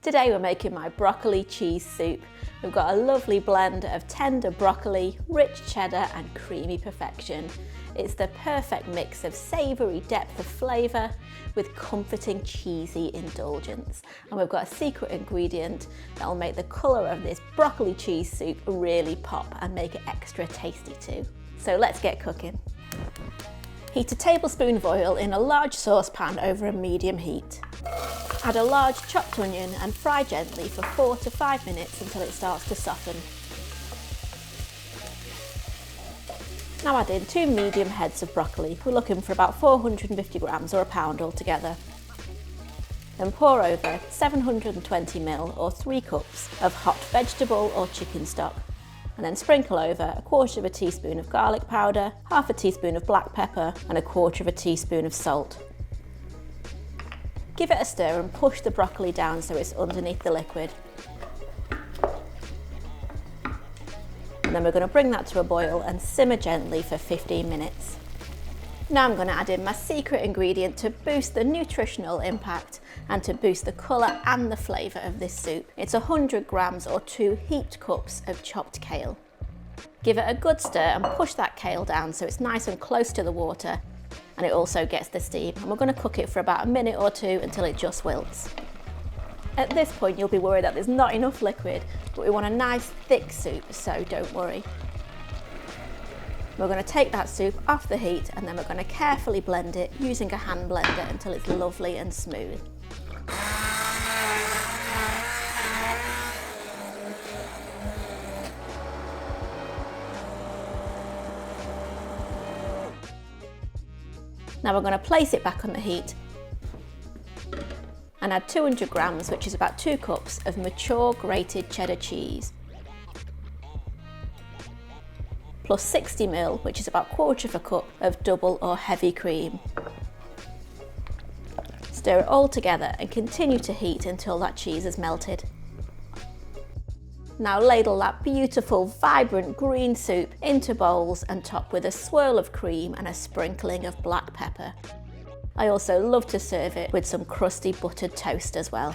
Today we're making my broccoli cheese soup. We've got a lovely blend of tender broccoli, rich cheddar and creamy perfection. It's the perfect mix of savoury depth of flavour with comforting cheesy indulgence. And we've got a secret ingredient that will make the colour of this broccoli cheese soup really pop and make it extra tasty too. So let's get cooking. Heat a tablespoon of oil in a large saucepan over a medium heat. Add a large chopped onion and fry gently for 4 to 5 minutes until it starts to soften. Now add in 2 medium heads of broccoli. We're looking for about 450 grams or a pound altogether. Then pour over 720 ml or 3 cups of hot vegetable or chicken stock. And then sprinkle over 1/4 teaspoon of garlic powder, 1/2 teaspoon of black pepper and 1/4 teaspoon of salt. Give it a stir and push the broccoli down so it's underneath the liquid. And then we're going to bring that to a boil and simmer gently for 15 minutes. Now I'm going to add in my secret ingredient to boost the nutritional impact and to boost the colour and the flavour of this soup. It's 100 grams or 2 heaped cups of chopped kale. Give it a good stir and push that kale down so it's nice and close to the water, and it also gets the steam. And we're going to cook it for about a minute or 2 until it just wilts. At this point you'll be worried that there's not enough liquid, but we want a nice thick soup, so don't worry. We're going to take that soup off the heat and then we're going to carefully blend it using a hand blender until it's lovely and smooth. Now we're going to place it back on the heat and add 200 grams, which is about 2 cups of mature grated cheddar cheese, plus 60 ml, which is about 1/4 cup of double or heavy cream. Stir it all together and continue to heat until that cheese is melted. Now ladle that beautiful, vibrant green soup into bowls and top with a swirl of cream and a sprinkling of black pepper. I also love to serve it with some crusty buttered toast as well.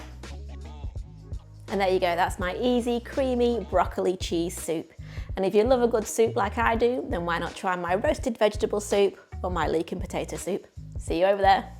And there you go, that's my easy, creamy broccoli cheese soup. And if you love a good soup like I do, then why not try my roasted vegetable soup or my leek and potato soup? See you over there.